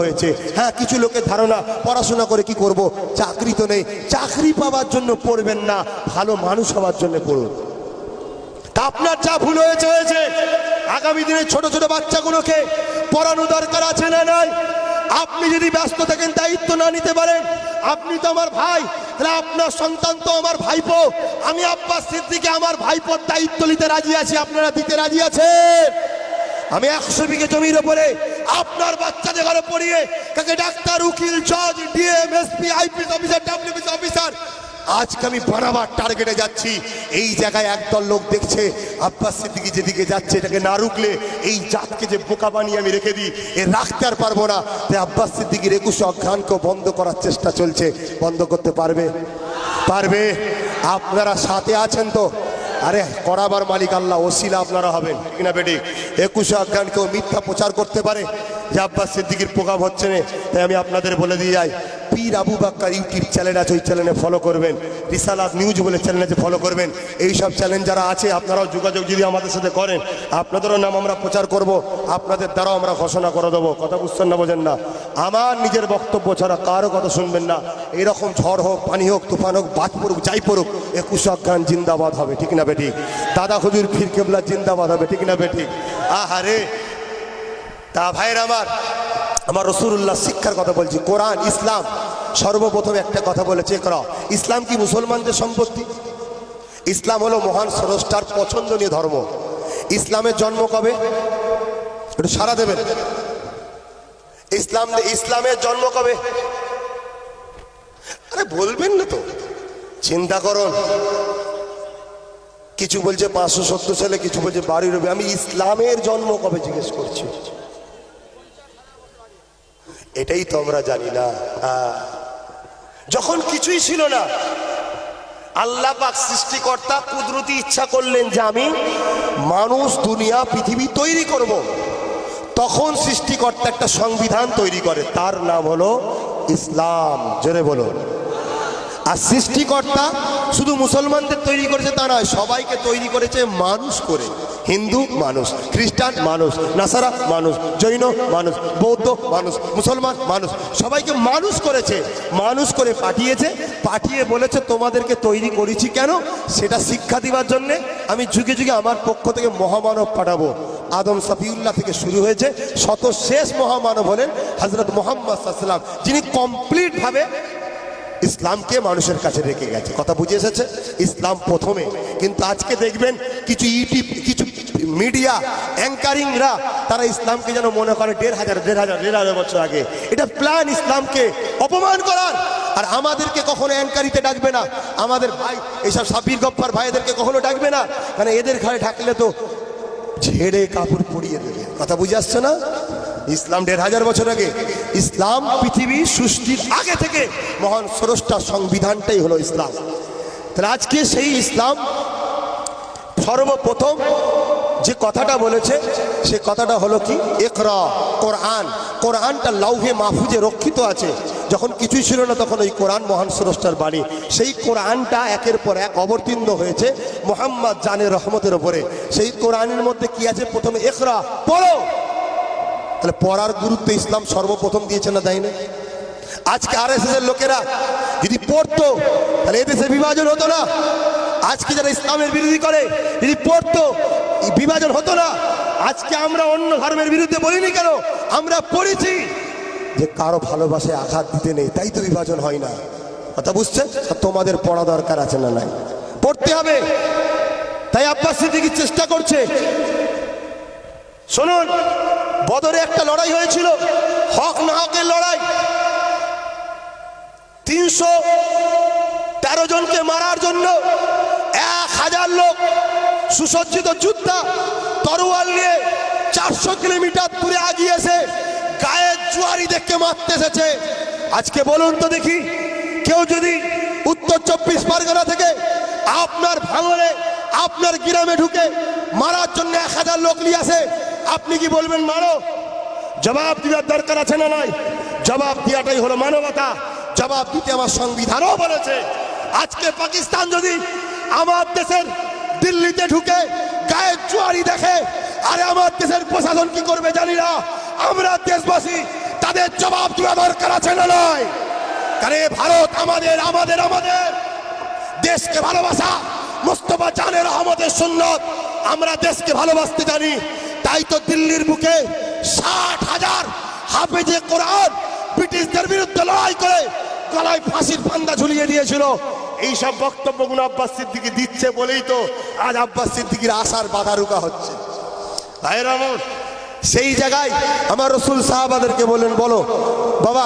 হয়েছে। হ্যাঁ, কিছু লোকের ধারণা পড়াশোনা করে কি করব, চাকরি তো নেই। চাকরি পাওয়ার জন্য পড়বেন না, ভালো মানুষ হওয়ার জন্য পড়ুন। তা আপনার যা ভুল হয়েছে হয়েছে, আগামী দিনে ছোট ছোট বাচ্চাগুলোকে পড়ানো দরকার আছে না নাই? আপনি যদি ব্যস্ত থাকেন, দায়িত্ব না নিতে পারেন, আপনি তো আমার ভাই, তাহলে আপনার সন্তান তো আমার ভাইপো। আমি আব্বাস সিদ্দিকী আমার ভাইপোর দায়িত্ব নিতে রাজি আছি। আপনারা দিতে রাজি আছেন? আমি 100 বিঘে জমির উপরে আপনার বাচ্চাদের ঘরে পড়িয়ে কাকে ডাক্তার, উকিল, জজ, DM, SP, IPS officer, WBC officer আজকে আমি বানাবার টার্গেটে যাচ্ছি। এই জায়গায় একদল লোক দেখছে আব্বাস সিদ্দিকী যেদিকে যাচ্ছে, এটাকে না রুখলে এই জাতকে যে বোকা বানিয়ে আমি রেখে দিই, এ রাখতে আর পারবো না। তাই আব্বাস সিদ্দিকীর 21 অজ্ঞানকে বন্ধ করার চেষ্টা চলছে। বন্ধ করতে পারবে? পারবে? আপনারা সাথে আছেন তো? আরে করাবার মালিক আল্লাহ, ওসিলা আপনারা হবেন, ঠিক না বেটি? 21 অজ্ঞানকেও মিথ্যা প্রচার করতে পারে যে আব্বাস সিদ্দিকীর প্রোগ্রাম হচ্ছে না। তাই আমি আপনাদের বলে দিয়ে যাই, পীর আবু বাক্কার ইউটিউব চ্যানেল আছে, ওই চ্যানেলে ফলো করবেন। রিসালাত নিউজ বলে চ্যানেল আছে, ফলো করবেন। এইসব চ্যানেল যারা আছে আপনারাও যোগাযোগ যদি আমাদের সাথে করেন, আপনাদেরও নাম আমরা প্রচার করব, আপনাদের দ্বারাও আমরা ঘোষণা করে দেবো। কথা বুঝছেন না, বোঝেন না? আমার নিজের বক্তব্য ছাড়া কারো কথা শুনবেন না। এইরকম ঝড় হোক, পানি হোক, তুফান হোক, বাজ পড়ুক, যাই পড়ুক, 21 অজ্ঞান জিন্দাবাদ হবে, ঠিক না বেটি? দাদা হুজুর পীর কেবলা জিন্দাবাদ হবে, ঠিক না বেটি? আহারে, তা ভাইয়ের আমার রাসূলুল্লাহ শিক্ষার কথা বলছি। কোরআন, ইসলাম সর্বপ্রথম একটা কথা বলেছে, ইকরা। ইসলাম কি মুসলমানদের সম্পত্তি? ইসলাম হলো মহান স্রষ্টার পছন্দনীয় ধর্ম। ইসলামের জন্ম কবে? একটু সারা দেবেন। ইসলামের জন্ম কবে? আরে বলবেন না তো, চিন্তা করুন। কিছু বলছে 570 সালে, কিছু বলছে 12 রবি। আমি ইসলামের জন্ম কবে জিজ্ঞেস করছি, এটাই তো আমরা জানি না। যখন কিছুই ছিল না, আল্লাহ পাক সৃষ্টিকর্তা কুদরতি ইচ্ছা করলেন যে আমি মানুষ, দুনিয়া, পৃথিবী তৈরি করব। তখন সৃষ্টিকর্তা একটা সংবিধান তৈরি করে, তার নাম হলো ইসলাম। জোরে বলো। আর সৃষ্টিকর্তা শুধু মুসলমানদের তৈরি করেছে তা নয়, সবাইকে তৈরি করেছে মানুষ করে। হিন্দু মানুষ, খ্রিস্টান মানুষ, নাসারা মানুষ, জৈন মানুষ, বৌদ্ধ মানুষ, মুসলমান মানুষ, সবাইকে মানুষ করেছে। মানুষ করে পাঠিয়েছে, পাঠিয়ে বলেছে তোমাদেরকে তৈরি করেছি কেন, সেটা শিক্ষা দেওয়ার জন্যে আমি যুগে যুগে আমার পক্ষ থেকে মহামানব পাঠাবো। আদম সফিউল্লাহ থেকে শুরু হয়েছে, শত শেষ মহামানব হলেন হযরত মুহাম্মদ সাল্লাল্লাহু আলাইহি ওয়াসাল্লাম, যিনি কমপ্লিট ভাবে ইসলামকে মানুষের কাছে রেখে গেছে। কথা বুঝে এসেছে? ইসলাম প্রথমে। কিন্তু আজকে দেখবেন কিছু ইউটিউব, কিছু মিডিয়া অ্যাঙ্কারিংরা, তারা ইসলামকে যেন মনে করে 1500 বছর আগে। এটা প্ল্যান ইসলামকে অপমান করার। আর আমাদেরকে কখনো অ্যাঙ্কারিতে ডাকবে না, আমাদের ভাই এইসব সাবির গফফার ভাইদেরকে কখনো ডাকবে না, কারণ এদের ঘরে ঢাকলে তো ঝেড়ে কাপড় পরিয়ে দেবে। কথা বুঝে আসছে না? ইসলাম 1500 বছর আগে। ইসলাম পৃথিবী সৃষ্টির আগে থেকে মহান স্রষ্টার সংবিধানটাই হলো ইসলাম। তাহলে আজকে সেই ইসলাম সর্বপ্রথম যে কথাটা বলেছে, সে কথাটা হলো কি? ইকরা। কোরআন। কোরআনটা লাউহে মাহফুজে রক্ষিত আছে। যখন কিছুই ছিল না, তখন ওই কোরআন মহান স্রষ্টার বাণী। সেই কোরআনটা একের পর এক অবতীর্ণ হয়েছে মুহাম্মদ জানের রহমতের উপরে। সেই কোরআনের মধ্যে কি আছে? প্রথমে ইকরা, পড়ো। তাহলে পড়ার গুরুত্ব ইসলাম সর্বপ্রথম দিয়েছে না, তাই না? আজকে আরএসএস এর লোকেরা যদি পড়তো, তাহলে এদেশে বিভাজন হতো না। আজকে যারা ইসলামের বিরোধী করে যদি পড়তো, বিভাজন হতো না। আজকে আমরা অন্য ধর্মের বিরুদ্ধে বলিনি কেন? আমরা পড়েছি যে কারো ভালোবাসায় আঘাত দিতে নেই, তাই তো বিভাজন হয় না। কথা বুঝছেন? তোমাদের পড়া দরকার আছে না নাই? পড়তে হবে। তাই আব্বাস সিদ্দিকী চেষ্টা করছে। শুনুন, বদরে একটা লড়াই হয়েছিল, হক না হকের লড়াই। 313 জনকে মারার জন্য 1000 লোক সুসজ্জিত যোদ্ধা তরোয়াল নিয়ে 400 কিলোমিটার দূরে আগিয়েছে, গায়ের জুয়ারিদেরকে মারতে এসেছে। আজকে বলুন তো দেখি, কেউ যদি উত্তর 24 পরগনা থেকে আপনার ভাঙড়ে, আপনার গ্রামে ঢুকে মারার জন্য 1000 লোক নিয়ে আসে, আপনি কি বলবেন মারো? জবাব দেওয়ার দরকার আছে না নাই? জবাব দেওয়াটাই হলো মানবতা। জবাব দিতে আমার সংবিধানও বলেছে। আজকে পাকিস্তান যদি আমার দেশের দিল্লিতে ঢুকে গায়ের জুয়ারি দেখে, আরে আমার দেশের প্রশাসন কি করবে জানি না। আমরা দেশবাসী তাদের জবাব দেওয়া দরকার আছে না নয়? কারণ এ ভারত আমাদের আমাদের আমাদের দেশকে ভালোবাসা মুস্তাফা জানের রহমতের সুন্নত। আমরা দেশকে ভালোবাসতে জানি, তাই তো দিল্লির বুকে 60,000 হাফেজে কোরআন ব্রিটিশদের বিরুদ্ধে লড়াই করে গলায় ফাঁসির ফান্দা ঝুলিয়ে দিয়েছিল। এইসব বক্তব্যগুলো আব্বাস সিদ্দিকী দিচ্ছে বলেই তো আজ আব্বাস সিদ্দিকীর আশার বাধা রুকা হচ্ছে। ভাইরা আমার, সেই জায়গায় আমার রসুল সাহাবাদেরকে বলেন, বলো বাবা